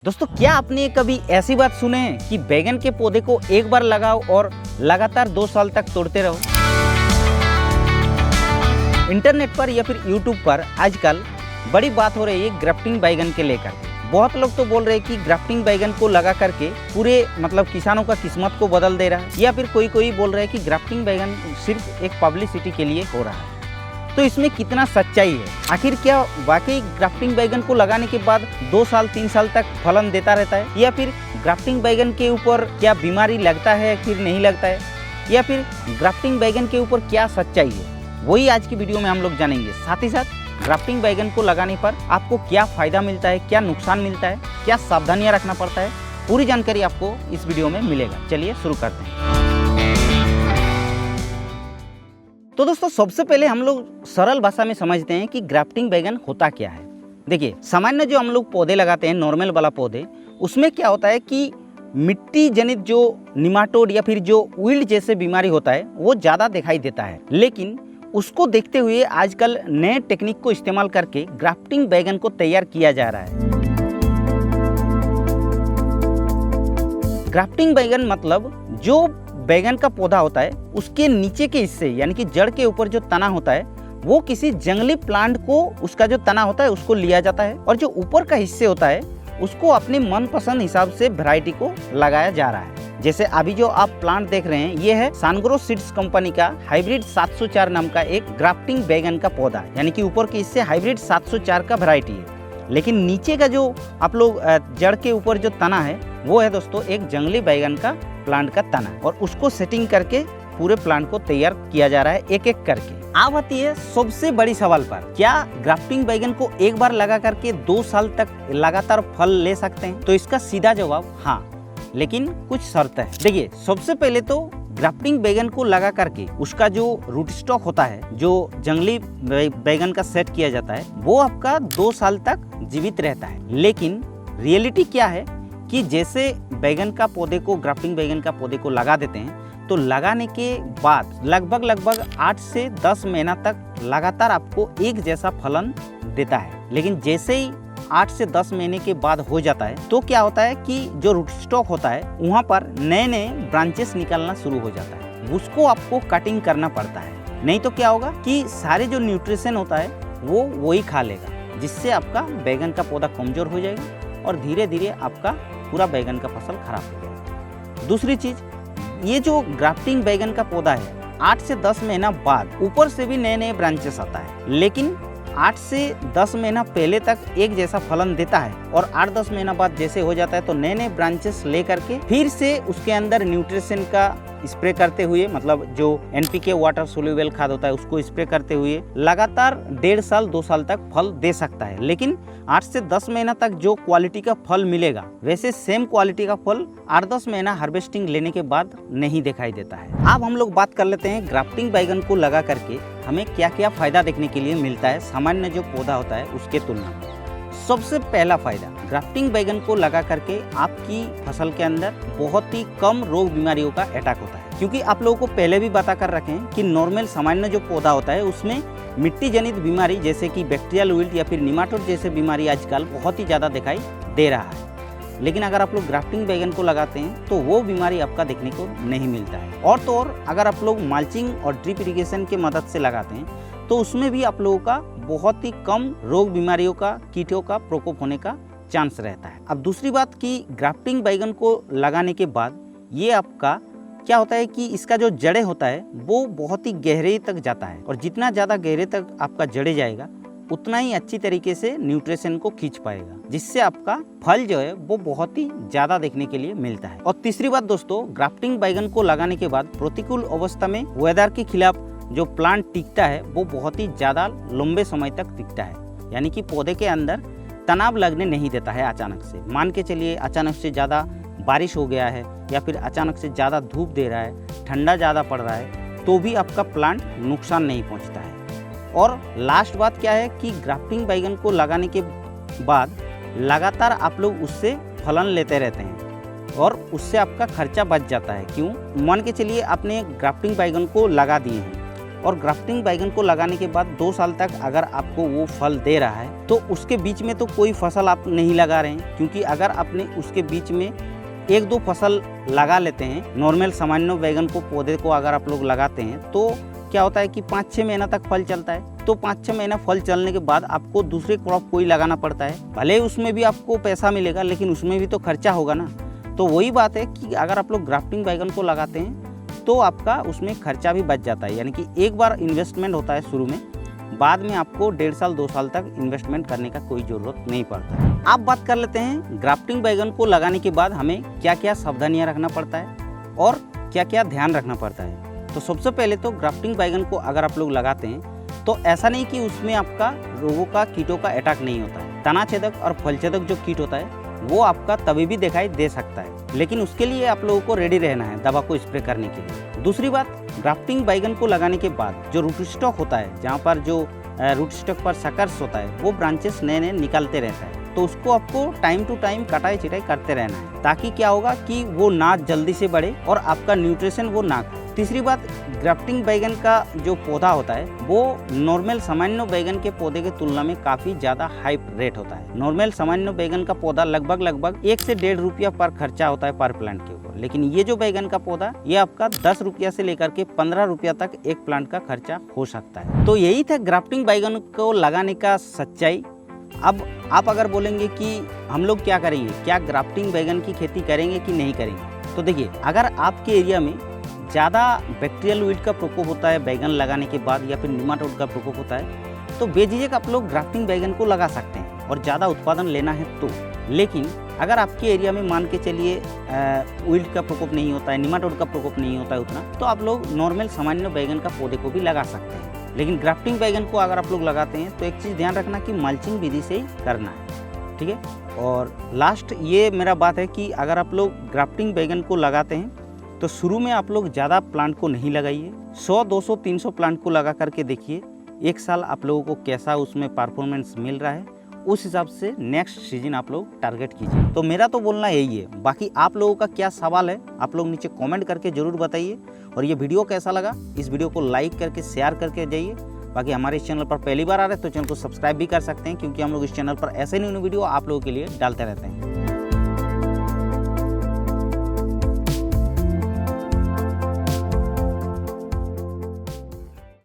दोस्तों, क्या आपने कभी ऐसी बात सुने हैं कि बैगन के पौधे को एक बार लगाओ और लगातार 2 साल तक तोड़ते रहो। इंटरनेट पर या फिर यूट्यूब पर आजकल बड़ी बात हो रही है ग्राफ्टिंग बैगन के लेकर। बहुत लोग तो बोल रहे हैं कि ग्राफ्टिंग बैगन को लगा करके पूरे किसानों का किस्मत को बदल दे रहा है, या फिर कोई बोल रहा है कि ग्राफ्टिंग बैगन सिर्फ एक पब्लिसिटी के लिए हो रहा है। तो इसमें कितना सच्चाई है? आखिर क्या वाकई ग्राफ्टिंग बैगन को लगाने के बाद 2 साल 3 साल तक फलन देता रहता है, या फिर ग्राफ्टिंग बैगन के ऊपर क्या बीमारी लगता है फिर नहीं लगता है, या फिर ग्राफ्टिंग बैगन के ऊपर क्या सच्चाई है, वही आज की वीडियो में हम लोग जानेंगे। साथ ही साथ ग्राफ्टिंग बैगन को लगाने पर आपको क्या फ़ायदा मिलता है, क्या नुकसान मिलता है, क्या सावधानियाँ रखना पड़ता है, पूरी जानकारी आपको इस वीडियो में मिलेगा। चलिए शुरू करते हैं। तो दोस्तों, सबसे पहले हम लोग सरल भाषा में समझते हैं कि ग्राफ्टिंग बैगन होता क्या है। देखिए, सामान्य जो हम लोग पौधे लगाते हैं, नॉर्मल वाला पौधे, उसमें क्या होता है कि मिट्टी जनित जो निमाटोड या फिर जो विल्ट जैसे बीमारी होता है वो ज़्यादा दिखाई देता है। लेकिन उसको देखते हुए आजकल नए टेक्निक को इस्तेमाल करके ग्राफ्टिंग बैगन को तैयार किया जा रहा है। ग्राफ्टिंग बैगन मतलब जो बैगन का पौधा होता है उसके नीचे के हिस्से यानी कि जड़ के ऊपर जो तना होता है वो किसी जंगली प्लांट को, उसका जो तना होता है उसको लिया जाता है, और जो ऊपर का हिस्से होता है उसको अपने मनपसंद हिसाब से वैरायटी को लगाया जा रहा है। जैसे अभी जो आप प्लांट देख रहे हैं ये है सानग्रो सीड्स कंपनी का हाइब्रिड 704 नाम का एक ग्राफ्टिंग बैगन का पौधा, यानी कि ऊपर के हिस्से हाइब्रिड 704 का वैरायटी है, लेकिन नीचे का जो आप लोग जड़ के ऊपर जो तना है वो है दोस्तों एक जंगली बैगन का प्लांट का तना, और उसको सेटिंग करके पूरे प्लांट को तैयार किया जा रहा है एक एक करके। अब आती है सबसे बड़ी सवाल पर, क्या ग्राफ्टिंग बैगन को एक बार लगा करके 2 साल तक लगातार फल ले सकते हैं? तो इसका सीधा जवाब हाँ, लेकिन कुछ शर्त है। देखिए, सबसे पहले तो ग्राफ्टिंग बैगन को लगा करके उसका जो रूट स्टॉक होता है, जो जंगली बैगन का सेट किया जाता है, वो आपका 2 साल तक जीवित रहता है। लेकिन रियलिटी क्या है कि जैसे बैगन का पौधे को, ग्राफ्टिंग बैगन का पौधे को लगा देते हैं तो लगाने के बाद लगभग 8 से 10 महीना तक लगातार आपको एक जैसा फलन देता है। लेकिन जैसे ही 8 से 10 महीने के बाद हो जाता है तो क्या होता है कि जो रूट स्टॉक होता है वहाँ पर नए ब्रांचेस निकलना शुरू हो जाता है, उसको आपको कटिंग करना पड़ता है। नहीं तो क्या होगा कि सारे जो न्यूट्रिशन होता है वो वही खा लेगा, जिससे आपका बैगन का पौधा कमजोर हो जाएगा और धीरे धीरे आपका पूरा बैगन का फसल खराब हो जाएगा। दूसरी चीज, ये जो ग्राफ्टिंग बैगन का पौधा है 8 से 10 महीना बाद ऊपर से भी नए ब्रांचेस आता है, लेकिन 8 से 10 महीना पहले तक एक जैसा फलन देता है, और 8-10 महीना बाद जैसे हो जाता है तो नए ब्रांचेस ले करके फिर से उसके अंदर न्यूट्रिशन का स्प्रे करते हुए, मतलब जो NPK वाटर सोल्यूबल खाद होता है उसको स्प्रे करते हुए लगातार 1.5 साल 2 साल तक फल दे सकता है। लेकिन 8 से 10 महीना तक जो क्वालिटी का फल मिलेगा वैसे सेम क्वालिटी का फल 8-10 महीना हार्वेस्टिंग लेने के बाद नहीं दिखाई देता है। अब हम लोग बात कर लेते हैं ग्राफ्टिंग बैगन को लगा करके हमें क्या क्या फायदा देखने के लिए मिलता है सामान्य जो पौधा होता है उसके तुलना में। सबसे पहला फायदा, ग्राफ्टिंग बैगन को लगा करके आपकी फसल के अंदर बहुत ही कम रोग बीमारियों का अटैक होता है, क्योंकि आप लोगों को पहले भी बता कर रखे हैं कि नॉर्मल सामान्य जो पौधा होता है उसमें मिट्टी जनित बीमारी जैसे कि बैक्टीरियल विल्ट या फिर निमाटोड जैसे बीमारी आजकल बहुत ही ज़्यादा दिखाई दे रहा है। लेकिन अगर आप लोग ग्राफ्टिंग बैगन को लगाते हैं तो वो बीमारी आपका देखने को नहीं मिलता है। और तो और अगर आप लोग माल्चिंग और ड्रिप इरिगेशन की मदद से लगाते हैं तो उसमें भी आप लोगों का बहुत ही कम रोग बीमारियों का, कीटों का प्रकोप होने का चांस रहता है। अब दूसरी बात कि ग्राफ्टिंग बैगन को लगाने के बाद ये आपका क्या होता है कि इसका जो जड़े होता है वो बहुत ही गहरे तक जाता है, और जितना ज़्यादा गहरे तक आपका जड़े जाएगा उतना ही अच्छी तरीके से न्यूट्रिशन को खींच पाएगा, जिससे आपका फल जो है वो बहुत ही ज़्यादा देखने के लिए मिलता है। और तीसरी बात दोस्तों, ग्राफ्टिंग बैगन को लगाने के बाद प्रतिकूल अवस्था में वेदर के खिलाफ जो प्लांट टिकता है वो बहुत ही ज़्यादा लंबे समय तक टिकता है, यानी कि पौधे के अंदर तनाव लगने नहीं देता है अचानक से। मान के चलिए अचानक से ज़्यादा बारिश हो गया है या फिर अचानक से ज़्यादा धूप दे रहा है, ठंडा ज़्यादा पड़ रहा है, तो भी आपका प्लांट नुकसान नहीं पहुंचता है। और लास्ट बात क्या है कि ग्राफ्टिंग बैगन को लगाने के बाद लगातार आप लोग उससे फलन लेते रहते हैं और उससे आपका खर्चा बच जाता है। क्यों? मान के चलिए आपने ग्राफ्टिंग बैगन को लगा दिए हैं और ग्राफ्टिंग बैगन को लगाने के बाद 2 साल तक अगर आपको वो फल दे रहा है तो उसके बीच में तो कोई फसल आप नहीं लगा रहे हैं, क्योंकि अगर आपने उसके बीच में 1-2 फसल लगा लेते हैं, नॉर्मल सामान्य बैगन को पौधे को अगर आप लोग लगाते हैं तो क्या होता है कि 5-6 महीना तक फल चलता है। तो 5-6 महीना फल चलने के बाद आपको दूसरे क्रॉप कोई लगाना पड़ता है, भले उसमें भी आपको पैसा मिलेगा लेकिन उसमें भी तो खर्चा होगा ना। तो वही बात है कि अगर आप लोग ग्राफ्टिंग बैगन को लगाते हैं तो आपका उसमें खर्चा भी बच जाता है, यानी कि एक बार इन्वेस्टमेंट होता है शुरू में, बाद में आपको 1.5 साल 2 साल तक इन्वेस्टमेंट करने का कोई ज़रूरत नहीं पड़ता। आप बात कर लेते हैं ग्राफ्टिंग बैगन को लगाने के बाद हमें क्या क्या सावधानियां रखना पड़ता है और क्या क्या ध्यान रखना पड़ता है। तो सबसे पहले तो ग्राफ्टिंग बैगन को अगर आप लोग लगाते हैं तो ऐसा नहीं कि उसमें आपका रोगों का कीटों का अटैक नहीं होता है। तना छेदक और फल छेदक जो कीट होता है वो आपका तभी भी दिखाई दे सकता है, लेकिन उसके लिए आप लोगों को रेडी रहना है दवा को स्प्रे करने के लिए। दूसरी बात, ग्राफ्टिंग बैगन को लगाने के बाद जो रूट स्टॉक होता है, जहाँ पर जो रूट स्टॉक पर सकर्स होता है, वो ब्रांचेस नए नए निकलते रहता है, तो उसको आपको टाइम टू टाइम कटाई चिटाई करते रहना है, ताकि क्या होगा कि वो ना जल्दी से बढ़े और आपका न्यूट्रिशन वो ना खाए। तीसरी बात, ग्राफ्टिंग बैगन का जो पौधा होता है वो नॉर्मल सामान्य बैगन के पौधे की तुलना में काफ़ी ज़्यादा हाई रेट होता है। नॉर्मल सामान्य बैगन का पौधा लगभग 1 से 1.5 रुपया पर खर्चा होता है पर प्लांट के ऊपर, लेकिन ये जो बैगन का पौधा ये आपका 10 रुपया से लेकर के 15 रुपया तक एक प्लांट का खर्चा हो सकता है। तो यही था ग्राफ्टिंग बैगन को लगाने का सच्चाई। अब आप अगर बोलेंगे कि हम लोग क्या करेंगे, क्या ग्राफ्टिंग बैगन की खेती करेंगे कि नहीं करेंगे, तो देखिए, अगर आपके एरिया में ज़्यादा बैक्टीरियल वीड का प्रकोप होता है बैगन लगाने के बाद, या फिर निमाटोड का प्रकोप होता है, तो बेझिझक आप लोग ग्राफ्टिंग बैगन को लगा सकते हैं और ज़्यादा उत्पादन लेना है तो। लेकिन अगर आपके एरिया में मान के चलिए वीड का प्रकोप नहीं होता है, निमाटोड का प्रकोप नहीं होता है उतना, तो आप लोग नॉर्मल सामान्य बैगन का पौधे को भी लगा सकते हैं। लेकिन ग्राफ्टिंग बैगन को अगर आप लोग लगाते हैं तो एक चीज़ ध्यान रखना कि मल्चिंग विधि से ही करना है, ठीक है। और लास्ट ये मेरा बात है कि अगर आप लोग ग्राफ्टिंग बैगन को लगाते हैं तो शुरू में आप लोग ज़्यादा प्लांट को नहीं लगाइए, 100, 200, 300 प्लांट को लगा करके देखिए, 1 साल आप लोगों को कैसा उसमें परफॉर्मेंस मिल रहा है, उस हिसाब से नेक्स्ट सीजन आप लोग टारगेट कीजिए। तो मेरा तो बोलना यही है, बाकी आप लोगों का क्या सवाल है आप लोग नीचे कमेंट करके ज़रूर बताइए। और ये वीडियो कैसा लगा, इस वीडियो को लाइक करके शेयर करके जाइए। बाकी हमारे इस चैनल पर पहली बार आ रहे हैं तो चैनल को सब्सक्राइब भी कर सकते हैं, क्योंकि हम लोग इस चैनल पर ऐसे न्यू वीडियो आप लोगों के लिए डालते रहते हैं।